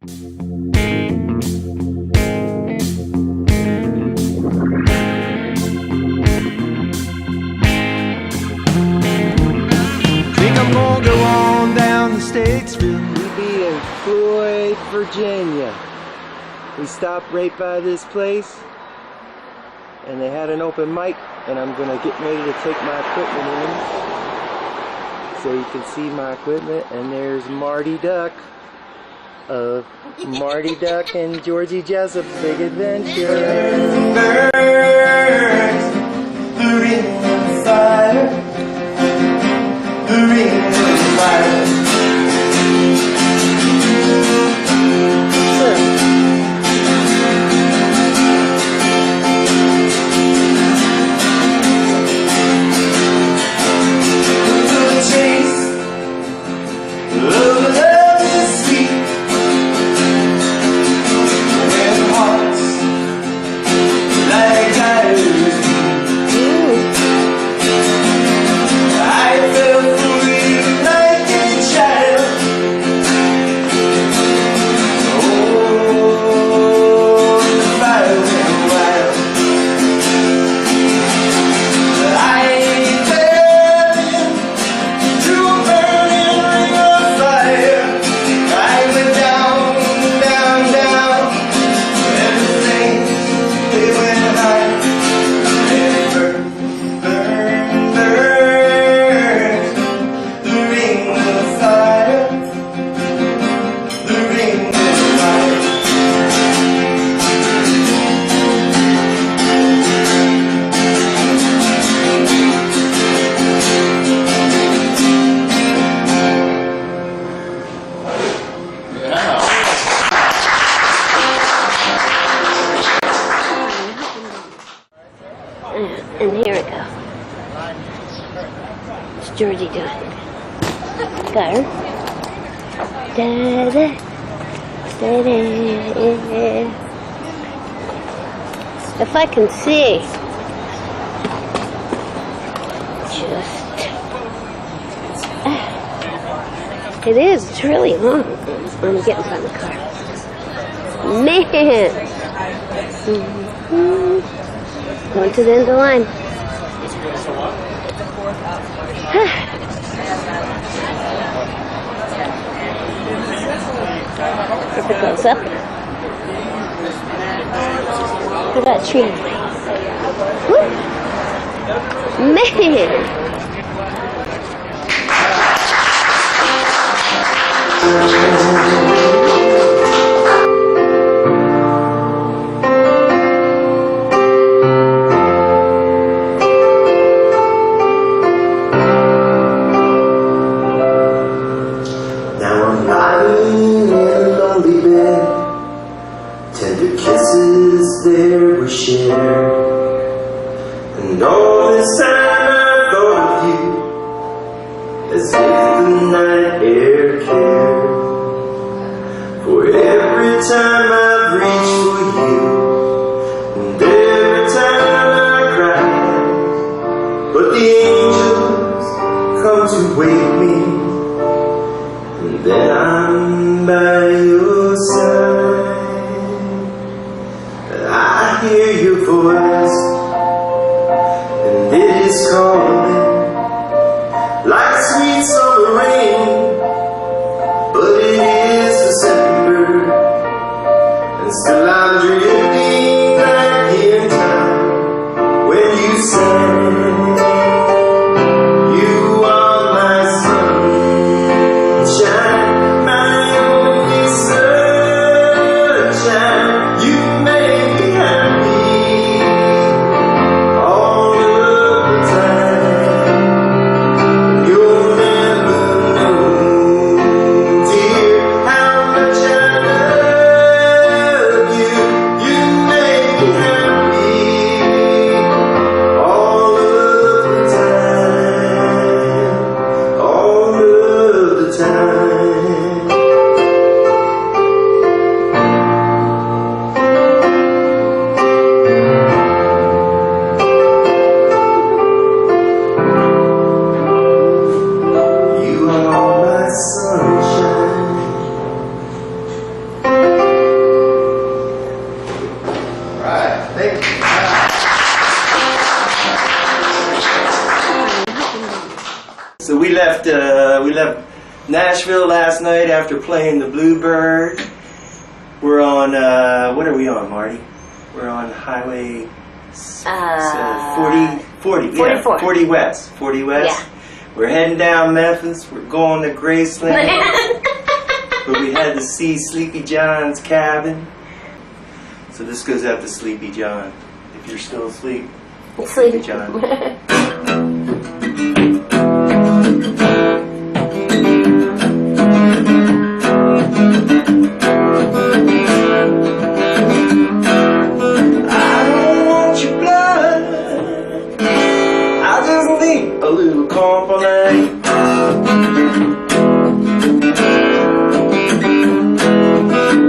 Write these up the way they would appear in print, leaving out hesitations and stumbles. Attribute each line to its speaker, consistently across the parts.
Speaker 1: Think I'm gonna go on down the Statesville.
Speaker 2: We be in Floyd, Virginia. We stopped right by this place, and they had an open mic, and I'm gonna get ready to take my equipment in, so you can see my equipment. And there's Marty Duck of Marty Duck and Georgie Jessup Big Adventure.
Speaker 3: Birds, the ring of fire, the ring of fire.
Speaker 4: And here we go. What's Georgie doing? Got her. Da da da da. If I can see. It is. It's really long. Let me get in front of the car. Man. Going to the end of the line. If it goes up. Look at that tree. Woo. Man.
Speaker 3: Tender kisses there were shared, and all this time I thought of you as if the night air cared. For every time I've reached for you, and every time I cried, but the angels come to wake me, and then I'm by your side. I hear your voice, and it is calling like sweet summer rain. But it is December,
Speaker 2: we left Nashville last night after playing the Bluebird. We're on, what are we on, Marty? We're on Highway 40 West. 40 West.
Speaker 4: Yeah.
Speaker 2: We're heading down Memphis. We're going to Graceland. But we had to see Sleepy John's cabin. So this goes out to Sleepy John. If you're still asleep, Sleepy John. A little company.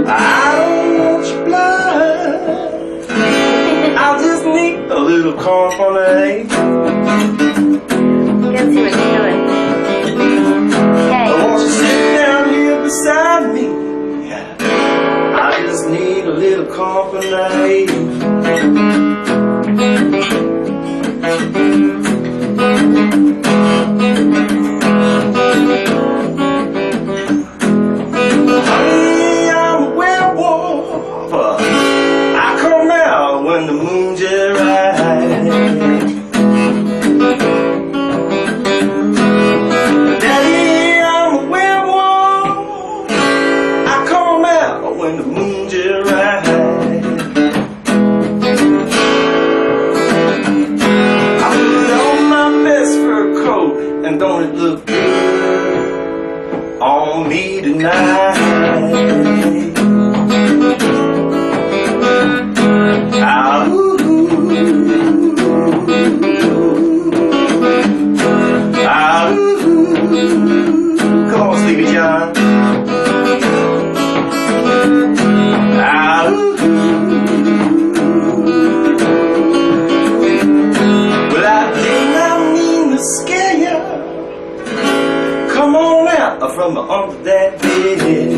Speaker 2: I don't want your blood. I just need a little company.
Speaker 4: Let's see what you're doing.
Speaker 2: I want you to sit down here beside me. Yeah. I just need a little company. Honey, I'm a werewolf. I come out when the moon's right. Daddy, I'm a werewolf. I come out when the moon's right. I put on my best fur coat, and don't it look good on me tonight? Ah, ooh, ah, ooh. Come on, Sleepy John. Ah, ooh. Well, I did not mean to scare you. Come on out from under that bed.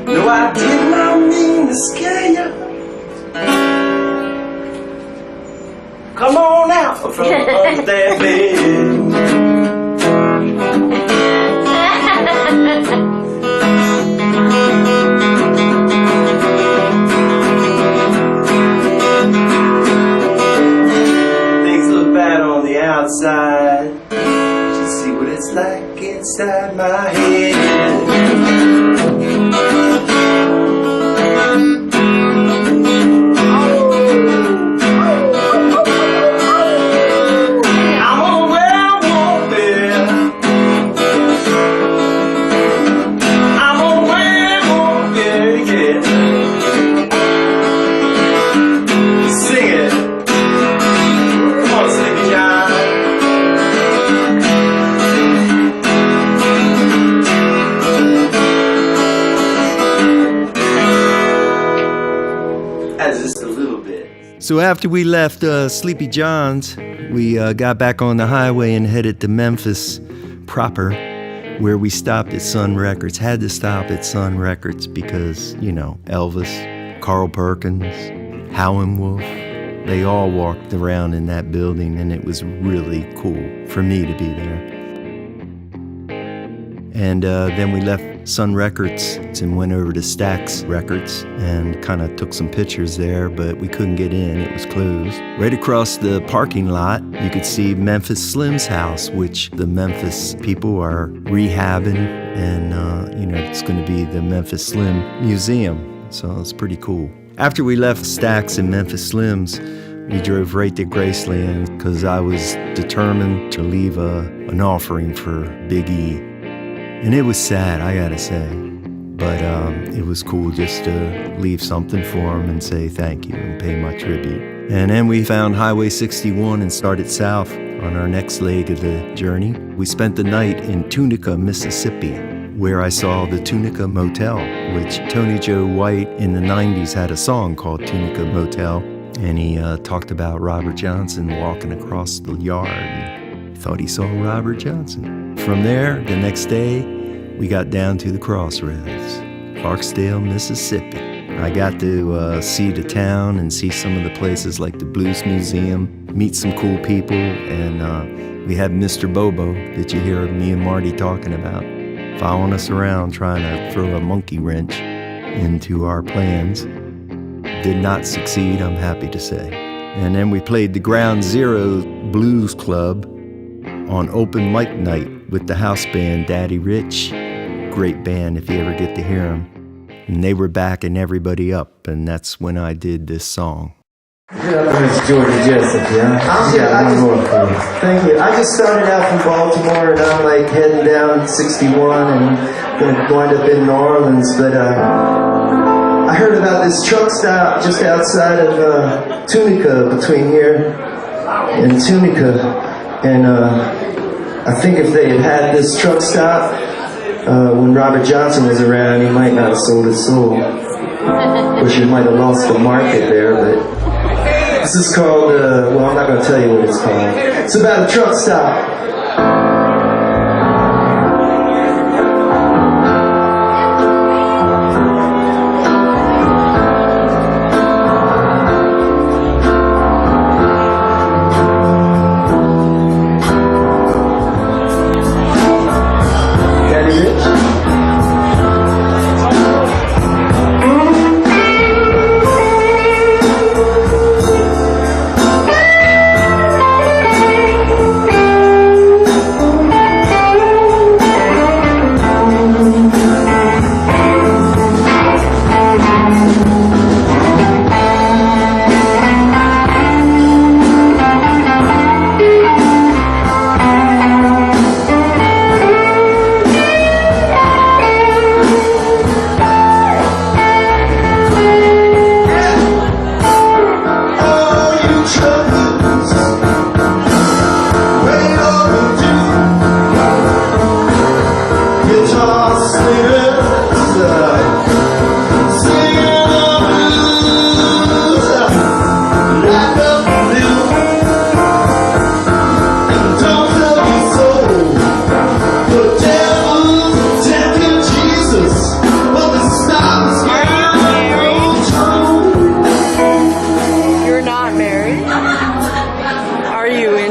Speaker 2: No, I did not mean to scare you. Come on out from under that bed. Things look bad on the outside. Just see what it's like inside my head. So after we left Sleepy John's, we got back on the highway and headed to Memphis proper, where we stopped at Sun Records. Had to stop at Sun Records because, you know, Elvis, Carl Perkins, Howlin' Wolf, they all walked around in that building, and it was really cool for me to be there. And then we left Sun Records and went over to Stax Records and kind of took some pictures there, but we couldn't get in, it was closed. Right across the parking lot, you could see Memphis Slim's house, which the Memphis people are rehabbing, and you know, it's going to be the Memphis Slim Museum, so it's pretty cool. After we left Stax and Memphis Slim's, we drove right to Graceland because I was determined to leave an offering for Big E. And it was sad, I gotta say, but it was cool just to leave something for him and say thank you and pay my tribute. And then we found Highway 61 and started south on our next leg of the journey. We spent the night in Tunica, Mississippi, where I saw the Tunica Motel, which Tony Joe White in the 90s had a song called Tunica Motel, and he talked about Robert Johnson walking across the yard and thought he saw Robert Johnson.
Speaker 1: From there, the next day, we got down to the crossroads, Clarksdale, Mississippi. I got to see the town and see some of the places like the Blues Museum, meet some cool people, and we had Mr. Bobo that you hear me and Marty talking about, following us around trying to throw a monkey wrench into our plans. Did not succeed, I'm happy to say. And then we played the Ground Zero Blues Club on open mic night with the house band Daddy Rich. Great band if you ever get to hear them. And they were backing everybody up, and that's when I did this song.
Speaker 2: Yeah, my name's Georgie, Jessup, yeah? Thank you. I just started out from Baltimore, and I'm like heading down 61 and gonna wind up in New Orleans, but I heard about this truck stop just outside of Tunica, between here and Tunica, and I think if they had this truck stop when Robert Johnson was around, he might not have sold his soul. Or she might have lost the market there, but this is called, well, I'm not going to tell you what it's called. It's about a truck stop.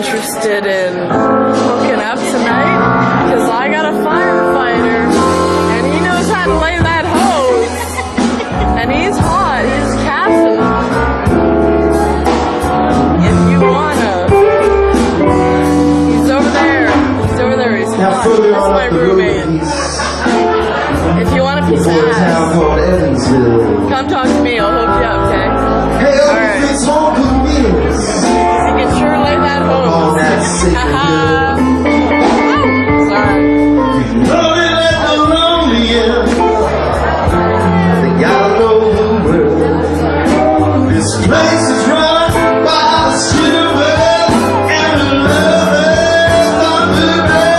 Speaker 5: interested in hooking up tonight? Because I got a firefighter, and he knows how to lay that hose. And he's hot. He's Captain. If you wanna, he's over there. He's over there. He's hot. That's my roommate. If you want a piece of ass, come talk to me. I'll hook you up, okay?
Speaker 2: Hey,
Speaker 5: all right. You can sure lay that hose. Sorry.
Speaker 2: They gotta know the world. This place is run by the stupid and the lovers of the bad.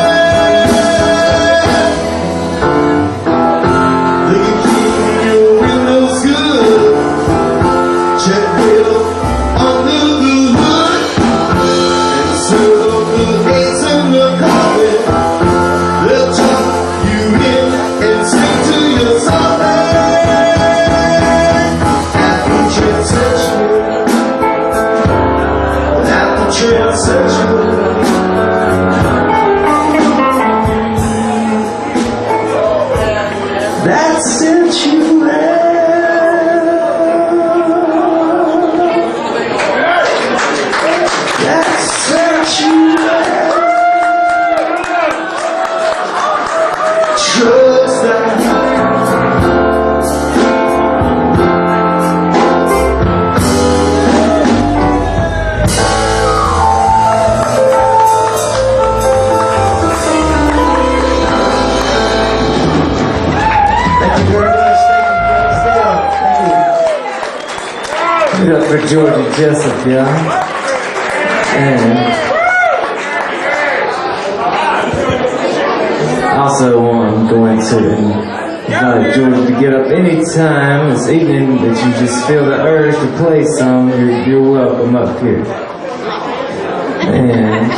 Speaker 2: They can keep your windows good. Check well under the hood and serve the haze in the carpet. They'll tuck you in and sing to your something. That's sensual. That's sensual. Trust that. Give it up for Georgie Jessup, yeah? And also I'm going to invite Georgie to get up anytime this evening that you just feel the urge to play some. You're welcome up here. And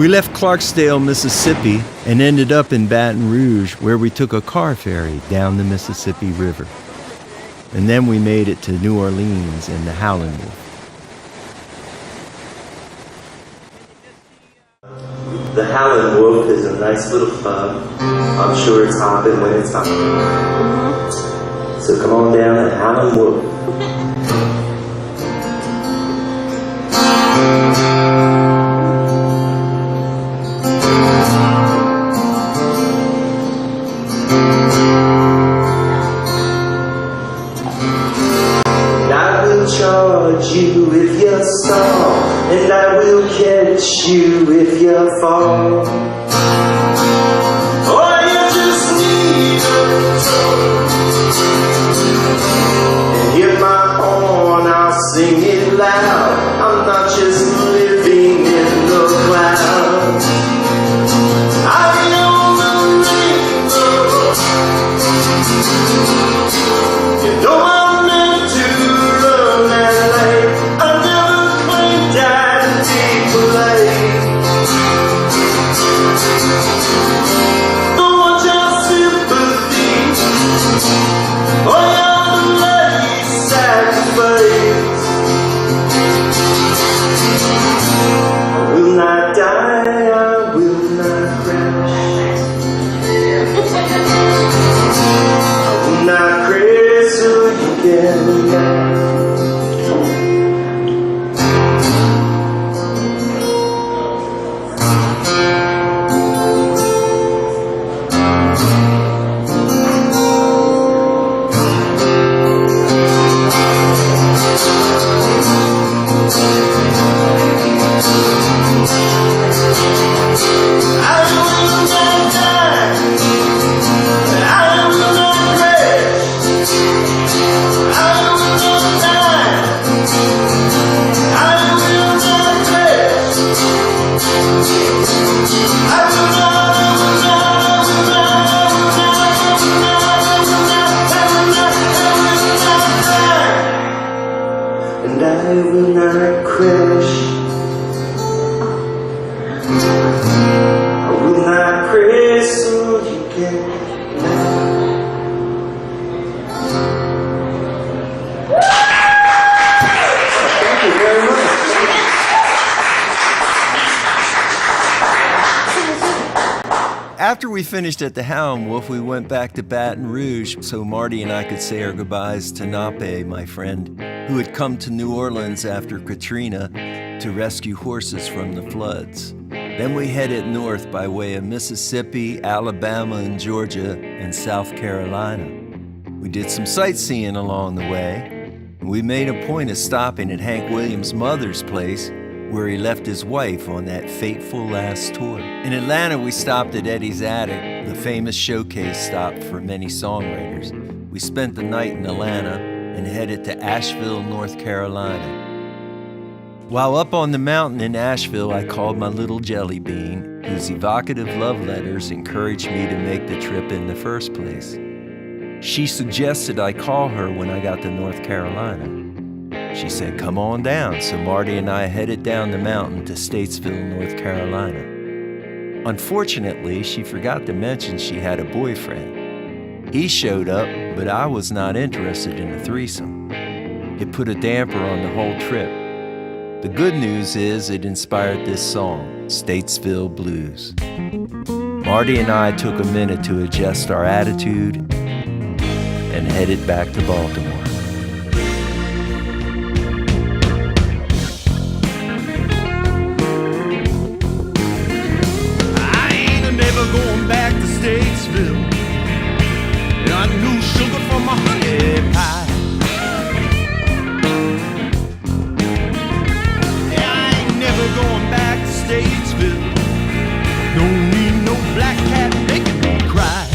Speaker 1: We left Clarksdale, Mississippi, and ended up in Baton Rouge, where we took a car ferry down the Mississippi River. And then we made it to New Orleans and the Howlin' Wolf.
Speaker 3: The Howlin' Wolf is a nice little pub. I'm sure it's hopping when it's hopping. So come on down to Howlin' Wolf. Charge you if you stall, and I will catch you if you fall. Or you just need a control. And hear my horn, I'll sing it loud. I'm not just living in the clouds. I am the rainbow. You know I'm meant to run that lane. I never claimed I'd deep lane. Don't want your sympathy, or your bloody sacrifice. I will not die, I will not crash. I will not crash so you can laugh. And I will not crash. I will not crash so you can laugh. Thank you very much.
Speaker 1: After we finished at the Howlin' Wolf, we went back to Baton Rouge so Marty and I could say our goodbyes to Nape, my friend, who had come to New Orleans after Katrina to rescue horses from the floods. Then we headed north by way of Mississippi, Alabama, and Georgia, and South Carolina. We did some sightseeing along the way. We made a point of stopping at Hank Williams' mother's place, where he left his wife on that fateful last tour. In Atlanta, we stopped at Eddie's Attic, the famous showcase stop for many songwriters. We spent the night in Atlanta and headed to Asheville, North Carolina. While up on the mountain in Asheville, I called my little jelly bean, whose evocative love letters encouraged me to make the trip in the first place. She suggested I call her when I got to North Carolina. She said, come on down, so Marty and I headed down the mountain to Statesville, North Carolina. Unfortunately, she forgot to mention she had a boyfriend. He showed up, but I was not interested in a threesome. It put a damper on the whole trip. The good news is it inspired this song, Statesville Blues. Marty and I took a minute to adjust our attitude and headed back to Baltimore.
Speaker 6: Going back to Statesville, got new sugar for my honey pie. Yeah, I ain't never going back to Statesville. Don't need no black cat making me cry.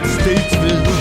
Speaker 6: Statesville.